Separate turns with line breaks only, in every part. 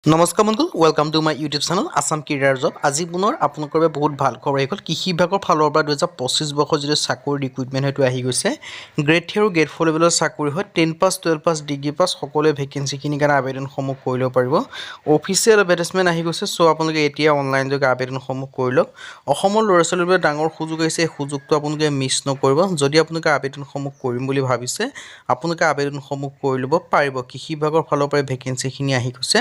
নমস্কাৰ বন্ধু welcome to my YouTube channel Assam career job আজি পুনৰ আপোনালোকৰ বাবে বহুত ভাল খবৰ আহি গ'ল কৃষি বিভাগৰ ফালৰ পৰা 2025 বৰ্ষৰ যিটো চাকৰি ৰিক্ৰুইটমেণ্ট হয়তো আহি গৈছে গ্ৰেড 3 আৰু গ্ৰেড 4 লেভেলৰ চাকৰি হয় 10 পাছ 12 পাছ ডিগ্ৰী পাছ সকলোৱে ভেকেঞ্চিখিনিৰ কাৰণে আবেদনসমূহ কৰি ল'ব পাৰিব অফিচিয়েল এডভাৰটাইজমেণ্ট আহি গৈছে চ' আপোনালোকে এতিয়া অনলাইন যোগে আবেদনসমূহ কৰি লওক অসমৰ ল'ৰা ছোৱালীৰ বাবে ডাঙৰ সুযোগ আহিছে এই সুযোগটো আপোনালোকে মিছ নকৰিব যদি আপোনালোকে আবেদনসমূহ কৰিম বুলি ভাবিছে আপোনালোকে আবেদনসমূহ কৰি ল'ব পাৰিব কৃষি বিভাগৰ ফালৰ পৰা ভেকেঞ্চিখিনি আহি গৈছে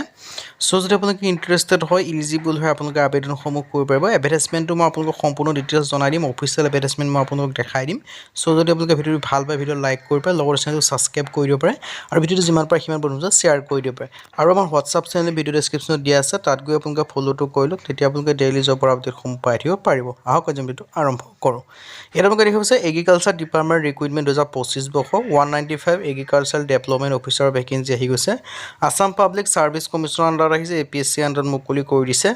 সো যদি আপোনালোকে ইন্টাৰেষ্টেড হয় ইলিজিবল হয় আপোনালোকে আবেদনসমূহ কৰিব পাৰিব এডভাৰটাইজমেণ্টটো মই আপোনালোকক সম্পূৰ্ণ ডিটেইলছ জনাই দিম অফিচিয়েল এডভাৰটাইজমেণ্ট মই আপোনালোকক দেখাই দিম সো যদি আপোনালোকে ভিডিঅ'টো ভাল পায় ভিডিঅ' লাইক কৰি পাৰে লগৰ চেনেলটো ছাবস্ক্ৰাইব কৰি দিব পাৰে আৰু ভিডিঅ'টো যিমান পাৰে সিমান বন্ধুক শ্বেয়াৰ কৰি দিব পাৰে আৰু আমাৰ হোৱাটছআপ চেনেল ভিডিঅ' ডেছক্ৰিপশ্যনত দিয়া আছে তাত গৈ আপোনালোকে ফ'ল'টো কৰি লওক তেতিয়া আপোনালোকে ডেইলি জবৰ আপডেটসমূহ পাই থাকিব পাৰিব আহক আজি ভিডিঅ'টো আৰম্ভ কৰোঁ ইয়াত আপোনালোকে দেখিব আছে এগ্ৰিকালচাৰ ডিপাৰ্টমেণ্ট ৰিক্ৰুইটমেণ্ট 2025 বৰ্ষ 195 এগ্ৰিকালচাৰ ডেভেলপমেণ্ট অফিচাৰৰ ভেকেঞ্চি আহি গৈছে আসাম পাব্লিক ছাৰ্ভিচ কমিশ্যনৰ আণ্ডাৰত আহিছে এপিএছচি আণ্ডাৰত মুকলি কৰি দিছে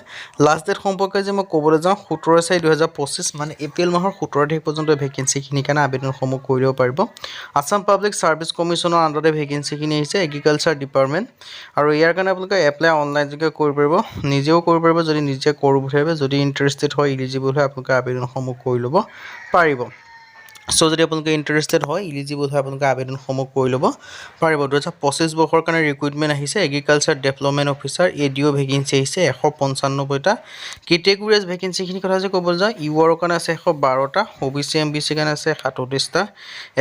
লাষ্ট ডেট সম্পৰ্কে যে মই ক'বলৈ যাওঁ 17/4/2025 মানে এপ্ৰিল মাহৰ 17 তাৰিখ পৰ্যন্ত ভেকেঞ্চিখিনিৰ কাৰণে আবেদনসমূহ কৰিব পাৰিব আসাম পাব্লিক ছাৰ্ভিচ কমিশ্যনৰ আণ্ডাৰতে ভেকেঞ্চিখিনি আহিছে এগ্ৰিকালচাৰ ডিপাৰ্টমেণ্ট আৰু ইয়াৰ কাৰণে আপোনালোকে এপ্লাই অনলাইন যোগে কৰিব পাৰিব নিজেও কৰিব পাৰিব যদি নিজে কৰোঁ বুলি ভাবে যদি ইণ্টাৰেষ্টেড হয় ইলিজিবল হয় আপোনালোকে আবেদনসমূহ কৰি ল'ব পাৰিব সো যদি আপোনালোকে ইণ্টাৰেষ্টেড হয় ইলিজিবল হয় আপোনালোকে আবেদনসমূহ কৰি ল'ব পাৰিব 2025 বৰ্ষৰ কাৰণে ৰিক্ৰুইটমেণ্ট আহিছে এগ্ৰিকালচাৰ ডেভেলপমেণ্ট অফিচাৰ এডিঅ' ভেকেঞ্চি আহিছে 195টা কেটেগৰিজ ভেকেঞ্চিখিনি কথা যে ক'বলৈ যাওঁ ইউআৰৰ কাৰণে আছে 112টা অবিচি এমবিচি কাৰণে আছে 37টা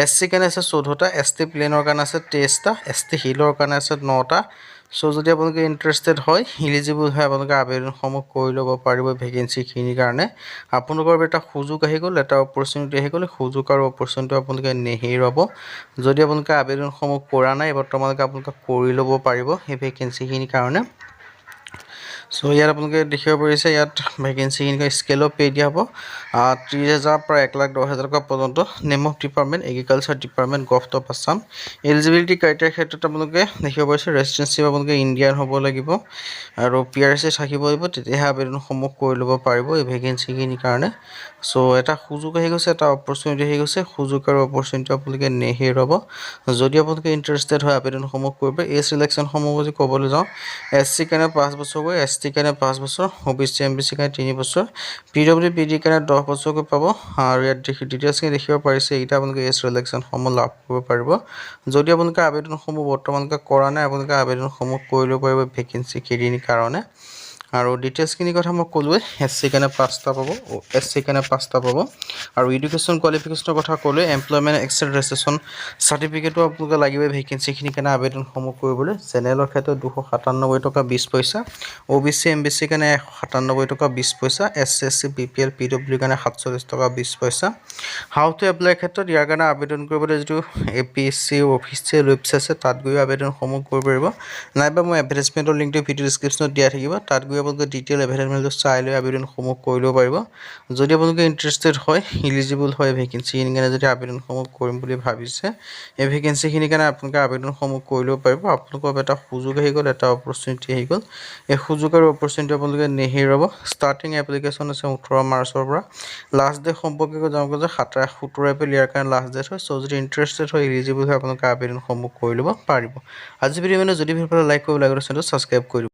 এছচি কাৰণে আছে 14টা এছটি প্লেনৰ কাৰণে আছে 23টা এছটি হিলৰ কাৰণে আছে 9টা সো যদি আপোনালোকে ইণ্টাৰেষ্টেড হয় ইলিজিবল হয় আপোনালোকে আবেদনসমূহ কৰি ল'ব পাৰিব ভেকেঞ্চিখিনিৰ কাৰণে আপোনালোকৰ এটা সুযোগ আহি গ'ল এটা অপৰচুনিটি আহি গ'ল সুযোগ আৰু অপৰচুনিটি আপোনালোকে নেহেৰুৱাব যদি আপোনালোকে আবেদনসমূহ কৰা নাই বৰ্তমানলৈকে আপোনালোকে কৰি ল'ব পাৰিব এই ভেকেঞ্চিখিনিৰ কাৰণে সো ইয়াত আপোনালোকে দেখিব পাৰিছে ইয়াত ভেকেঞ্চিখিনি স্কেল অফ পে দিয়া হ'ব 30,000 পৰা 1,10,000 টকা পৰ্যন্ত name of department agriculture department government of Assam eligibility ক্ৰাইটেৰিয়াৰ ক্ষেত্ৰত আপোনালোকে দেখিব পাৰিছে ৰেচিডেঞ্চিয়েল আপোনালোকে ইণ্ডিয়ান হ'ব লাগিব আৰু পিআৰচি থাকিব লাগিব তেতিয়াহে আবেদনসমূহ কৰি ল'ব পাৰিব এই ভেকেঞ্চিখিনিৰ কাৰণে সো এটা সুযোগ আহি গৈছে এটা অপৰচুনিটি আহি গৈছে সুযোগ আৰু অপৰচুনিটি আপোনালোকে নেহেৰুৱাব যদি আপোনালোকে ইণ্টাৰেষ্টেড হয় আবেদনসমূহ কৰিব এই চিলেকশ্যনসমূহ যদি ক'বলৈ যাওঁ এছচি কাৰণে 5 বছৰকৈ এছটি কাৰণে 5 বছৰ অবিচি এমবিচি কাৰণে 3 বছৰ পিডব্লিউডি কাৰণে 10 বছৰকৈ পাব আৰু ইয়াত ডিটেইলছখিনি দেখিব পাৰিছে এইটা আপোনালোকে এই চিলেকশ্যনসমূহ লাভ কৰিব পাৰিব যদি আপোনালোকে আবেদনসমূহ বৰ্তমানলৈকে কৰা নাই আপোনালোকে আবেদনসমূহ কৰি ল'ব পাৰিব ভেকেঞ্চিখিনিৰ কাৰণে আৰু ডিটেইলছখিনিৰ কথা মই ক'লোৱে এছচি কাৰণে 5টা পাব এছচি কাৰণে 5টা পাব আৰু এডুকেশ্যন কোৱালিফিকেশ্যনৰ কথা ক'লোৱে এমপ্লয়মেণ্ট এক্সেল ৰেজিষ্ট্ৰেশ্যন চাৰ্টিফিকেটো আপোনালোকে লাগিব ভেকেঞ্চিখিনিৰ কাৰণে আবেদনসমূহ কৰিবলৈ জেনেৰেলৰ ক্ষেত্ৰত 297 টকা 20 পইচা অবিচি এমবিচি কাৰণে 197 টকা 20 পইচা এছচি এছচি বিপিএল পিডব্লিউ কাৰণে 47 টকা 20 পইচা হাউ টু এপ্লাই ক্ষেত্ৰত ইয়াৰ কাৰণে আবেদন কৰিবলৈ যিটো এপিএছচি অফিচিয়েল ৱেবছাইট আছে তাত গৈ আবেদনসমূহ কৰিব পাৰিব নাইবা মই এডভাৰটাইজমেণ্টৰ লিংকটো ভিডিঅ' ডেছক্ৰিপশ্যনত দিয়া থাকিব তাত গৈ আপোনালোকে ডিটেইল এডভাৰটাইজমেণ্টটো চাই লৈ আবেদনসমূহ কৰি ল'ব পাৰিব যদি আপোনালোকে ইণ্টাৰেষ্টেড হয় ইলিজিবল হয় ভেকেঞ্চিখিনিৰ কাৰণে যদি আবেদনসমূহ কৰিম বুলি ভাবিছে এই ভেকেঞ্চিখিনিৰ কাৰণে আপোনালোকে আবেদনসমূহ কৰি ল'ব পাৰিব আপোনালোকৰ এটা সুযোগ আহি গ'ল এটা অপৰচুনিটি আহি গ'ল এই সুযোগ আৰু অপৰচুনিটি আপোনালোকে নেহেৰুৱাব ষ্টাৰ্টিং এপ্লিকেশ্যন আছে 18 মাৰ্চৰ পৰা লাষ্ট ডেট সম্পৰ্কে জনাব যে 17 এপ্ৰিল ইয়াৰ কাৰণে লাষ্ট ডেট হয় সো যদি ইণ্টাৰেষ্টেড হয় ইলিজিবল হয় আপোনালোকে আবেদনসমূহ কৰি ল'ব পাৰিব আজি ভিডিঅ' যদি ভিডিঅ'টো লাইক কৰিব লাগে চেনেলটো ছাবস্ক্ৰাইব কৰিব